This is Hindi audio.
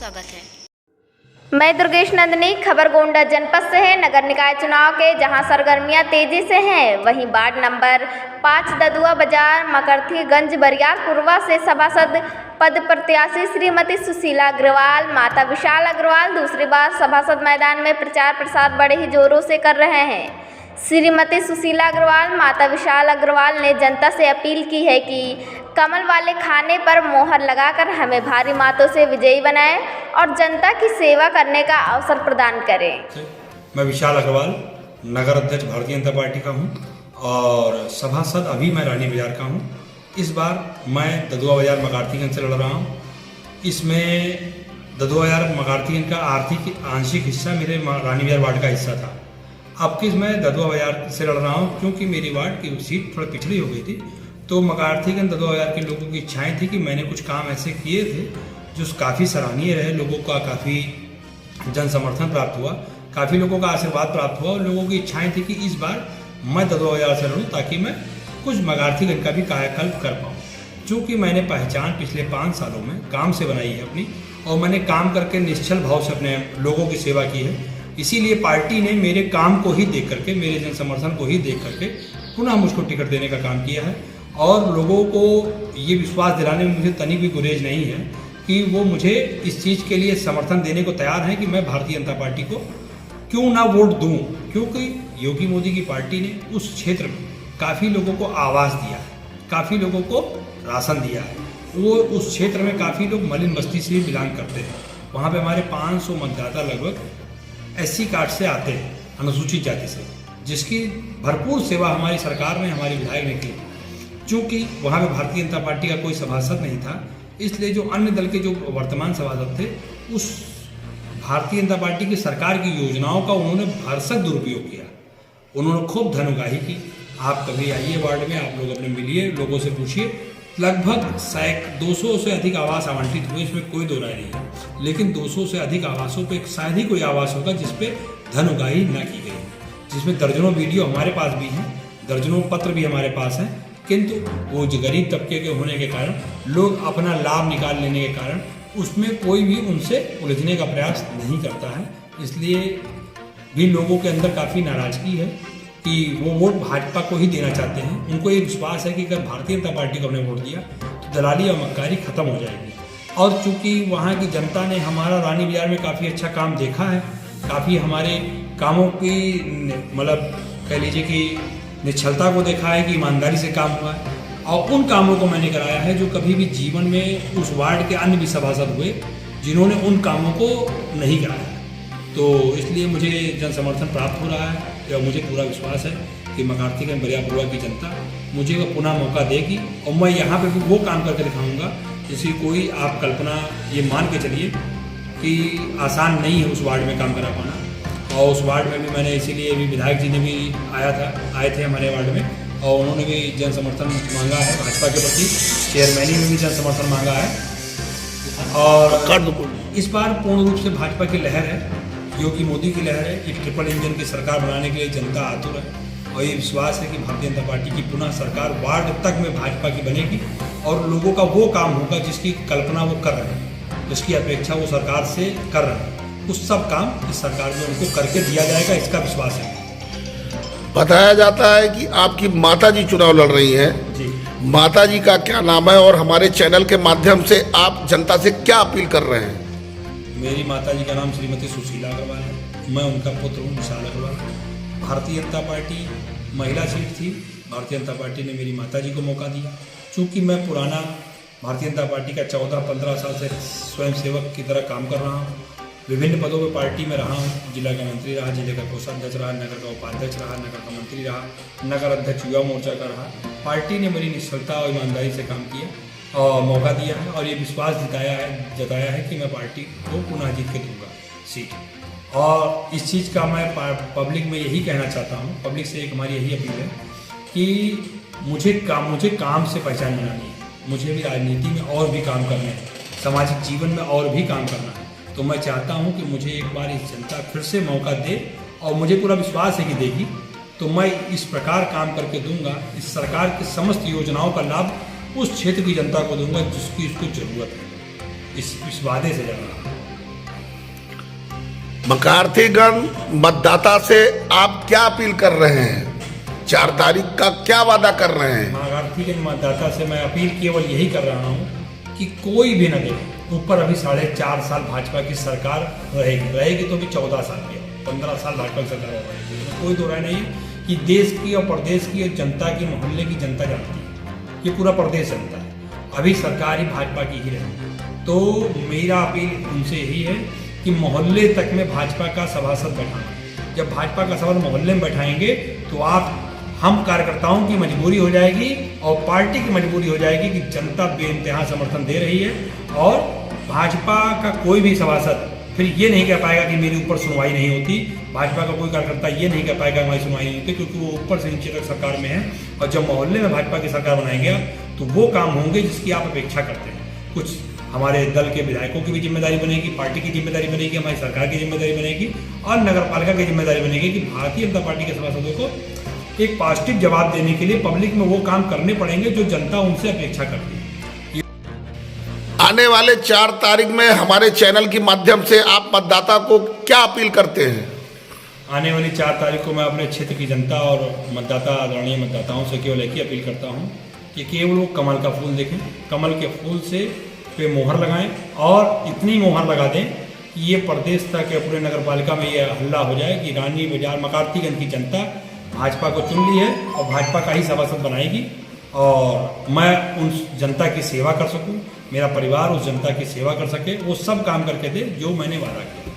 स्वागत है। मैं दुर्गेश नंदनी, खबर गोंडा जनपद से है। नगर निकाय चुनाव के जहां सरगर्मियां तेजी से हैं, वहीं वार्ड नंबर 5 ददुआ बाजार मकरथीगंज बरियारपुरवा से सभासद पद प्रत्याशी श्रीमती सुशीला अग्रवाल, माता विशाल अग्रवाल दूसरी बार सभासद मैदान में प्रचार प्रसार बड़े ही जोरों से कर रहे हैं। श्रीमती सुशीला अग्रवाल, माता विशाल अग्रवाल ने जनता से अपील की है कि कमल वाले खाने पर मोहर लगाकर हमें भारी मतों से विजयी बनाएं और जनता की सेवा करने का अवसर प्रदान करें। मैं विशाल अग्रवाल, नगर अध्यक्ष भारतीय जनता पार्टी का हूं और सभासद अभी मैं रानी बाजार का हूं। इस बार मैं ददुआ बाजार मकरथीगंज से लड़ रहा हूं। इसमें ददुआ बाजार मकरथीगंज का आर्थिक आंशिक हिस्सा मेरे रानी बाजार वार्ड का हिस्सा था। अब किस मैं ददुआ बाजार से लड़ रहा हूं क्योंकि मेरी वार्ड की सीट थोड़ी पिछड़ी हो गई थी, तो मकरथीगंज ददुआ बाजार के लोगों की इच्छाएं थी कि मैंने कुछ काम ऐसे किए थे जो काफ़ी सराहनीय रहे, लोगों का काफ़ी जन समर्थन प्राप्त हुआ, काफ़ी लोगों का आशीर्वाद प्राप्त हुआ और लोगों की इच्छाएं थी कि इस बार मैं ददुआ बाजार से लड़ूँ ताकि मैं कुछ मकरथीगंज का भी कायाकल्प कर पाऊँ। चूँकि मैंने पहचान पिछले 5 सालों में काम से बनाई है अपनी, और मैंने काम करके निश्चल भाव से अपने लोगों की सेवा की है, इसीलिए पार्टी ने मेरे काम को ही देख करके, मेरे जन समर्थन को ही देख करके पुनः मुझको टिकट देने का काम किया है। और लोगों को ये विश्वास दिलाने में मुझे तनिक भी गुरेज नहीं है कि वो मुझे इस चीज़ के लिए समर्थन देने को तैयार हैं कि मैं भारतीय जनता पार्टी को क्यों ना वोट दूं, क्योंकि योगी मोदी की पार्टी ने उस क्षेत्र में काफ़ी लोगों को आवास दिया है, काफ़ी लोगों को राशन दिया है। वो उस क्षेत्र में काफ़ी लोग मलिन बस्ती से भी बिलोंग करते हैं। वहाँ पे हमारे 500 मतदाता लगभग SC कार्ड से आते हैं, अनुसूचित जाति से, जिसकी भरपूर सेवा हमारी सरकार ने, हमारी विधायक ने की। चूँकि वहाँ पे भारतीय जनता पार्टी का कोई सभासद नहीं था, इसलिए जो अन्य दल के जो वर्तमान सभासद थे, उस भारतीय जनता पार्टी की सरकार की योजनाओं का उन्होंने भरसक दुरुपयोग किया। उन्होंने खूब धन उगाही की। आप कभी आइए वार्ड में, आप लोग अपने मिलिए, लोगों से पूछिए, लगभग 200 से अधिक आवास आवंटित हुए, इसमें कोई दो राय नहीं है। लेकिन 200 से अधिक आवासों पे शायद ही कोई आवास होगा जिसपे धन उगाही न की गई, जिसमें दर्जनों वीडियो हमारे पास भी हैं, दर्जनों पत्र भी हमारे पास हैं, किंतु वो जो गरीब तबके के होने के कारण, लोग अपना लाभ निकाल लेने के कारण उसमें कोई भी उनसे उलझने का प्रयास नहीं करता है। इसलिए भी लोगों के अंदर काफ़ी नाराज़गी है कि वो वोट भाजपा को ही देना चाहते हैं। उनको ये विश्वास है कि अगर भारतीय जनता पार्टी को हमने वोट दिया तो दलाली और मक्कारी खत्म हो जाएगी। और चूंकि वहाँ की जनता ने हमारा रानी बाजार में काफ़ी अच्छा काम देखा है, काफ़ी हमारे कामों की मतलब कह लीजिए कि निश्चलता को देखा है कि ईमानदारी से काम हुआ है, और उन कामों को मैंने कराया है जो कभी भी जीवन में उस वार्ड के अन्य भी सभासद हुए जिन्होंने उन कामों को नहीं कराया। तो इसलिए मुझे जन समर्थन प्राप्त हो रहा है और मुझे पूरा विश्वास है कि मकरथीगंज बरियारपुरवा की जनता मुझे वो पुनः मौका देगी और मैं यहाँ पे भी वो काम करके दिखाऊंगा जिसकी कोई आप कल्पना ये मान के चलिए कि आसान नहीं है उस वार्ड में काम करा पाना। और उस वार्ड में भी मैंने इसीलिए भी विधायक जी ने भी आए थे हमारे वार्ड में, और उन्होंने भी जन समर्थन मांगा है भाजपा के प्रति, चेयरमैनी में भी जन समर्थन मांगा है। और इस बार पूर्ण रूप से भाजपा की लहर है, योगी मोदी की लहर है। एक ट्रिपल इंजन की सरकार बनाने के लिए जनता आतुर है और ये विश्वास है कि भारतीय जनता पार्टी की पुनः सरकार वार्ड तक में भाजपा की बनेगी और लोगों का वो काम होगा जिसकी कल्पना वो कर रहे हैं, जिसकी अपेक्षा वो सरकार से कर रहे हैं, उस सब काम इस सरकार में उनको करके दिया जाएगा, इसका विश्वास है। बताया जाता है कि आपकी माता जी चुनाव लड़ रही हैं जी। माता जी का क्या नाम है और हमारे चैनल के माध्यम से आप जनता से क्या अपील कर रहे हैं? मेरी माता जी का नाम श्रीमती सुशीला अग्रवाल है, मैं उनका पुत्र हूँ विशाल अग्रवाल। भारतीय जनता पार्टी महिला सीट थी, भारतीय जनता पार्टी ने मेरी माता जी को मौका दिया। चूँकि मैं पुराना भारतीय जनता पार्टी का 14-15 साल से स्वयंसेवक की तरह काम कर रहा हूँ, विभिन्न पदों पर पार्टी में रहा हूँ, जिला का मंत्री रहा, जिले का कोषाध्यक्ष रहा, नगर का उपाध्यक्ष रहा, नगर का मंत्री रहा, नगर अध्यक्ष युवा मोर्चा का रहा। पार्टी ने मेरी निश्चलता और ईमानदारी से काम किया और मौका दिया है और ये विश्वास जताया है कि मैं पार्टी को पुनः जीत के दूंगा सीट। और इस चीज़ का मैं पब्लिक में यही कहना चाहता हूँ, पब्लिक से एक हमारी यही अपील है कि मुझे काम से पहचान बनानी है, मुझे भी राजनीति में और भी काम करना है, सामाजिक जीवन में और भी काम करना है। तो मैं चाहता हूं कि मुझे एक बार इस जनता फिर से मौका दे और मुझे पूरा विश्वास है कि देगी, तो मैं इस प्रकार काम करके दूंगा, इस सरकार की समस्त योजनाओं का लाभ उस क्षेत्र की जनता को दूंगा जिसकी इसको ज़रूरत है। इस वादे से जा रहा हूँ। मकार्थीगंज मतदाता से आप क्या अपील कर रहे हैं? 4 तारीख का क्या वादा कर रहे हैं? मकार्थीगंज मतदाता से मैं अपील केवल यही कर रहा हूँ कि कोई भी न दे। ऊपर अभी 4.5 साल भाजपा की सरकार रहेगी तो भी 14 साल की 15 साल भाजपा की सरकार रहेगी। कोई दो राय नहीं है कि देश की और प्रदेश की जनता की, मोहल्ले की जनता जानती है, ये पूरा प्रदेश जनता है। अभी सरकार ही भाजपा की ही रहेगी। तो मेरा अपील उनसे यही है कि मोहल्ले तक में भाजपा का सभासद बैठाना। जब भाजपा का सभासद मोहल्ले में बैठाएंगे तो हम कार्यकर्ताओं की मजबूरी हो जाएगी और पार्टी की मजबूरी हो जाएगी कि जनता बेइंतहा समर्थन दे रही है और भाजपा का कोई भी सभासद फिर ये नहीं कह पाएगा कि मेरे ऊपर सुनवाई नहीं होती। भाजपा का कोई कार्यकर्ता ये नहीं कह पाएगा हमारी सुनवाई नहीं होती, क्योंकि वो ऊपर से नीचे तक सरकार में है। और जब मोहल्ले में भाजपा की सरकार बनाएंगे तो वो काम होंगे जिसकी आप अपेक्षा करते हैं। कुछ हमारे दल के विधायकों की भी जिम्मेदारी बनेगी, पार्टी की जिम्मेदारी बनेगी, हमारी सरकार की जिम्मेदारी बनेगी और नगर पालिका की जिम्मेदारी बनेगी कि भारतीय जनता पार्टी के सभासदों को एक पॉजिटिव जवाब देने के लिए पब्लिक में वो काम करने पड़ेंगे जो जनता उनसे अपेक्षा करती है। आने वाले 4 तारीख में हमारे चैनल के माध्यम से आप मतदाता को क्या अपील करते हैं? आने वाली 4 तारीख को मैं अपने क्षेत्र की जनता और मतदाता आदरणीय मतदाताओं से केवल एक ही अपील करता हूँ कि केवल वो कमल का फूल देखें, कमल के फूल से पे मोहर लगाएं और इतनी मोहर लगा दें कि ये प्रदेश तक या पूरे नगर पालिका में ये हल्ला हो जाए कि रानी बाजार मकार्थीगंज की जनता भाजपा को चुन ली है और भाजपा का ही सभासद बनाएगी और मैं उन जनता की सेवा कर सकूं, मेरा परिवार उस जनता की सेवा कर सके, वो सब काम करके दे जो मैंने वादा किया।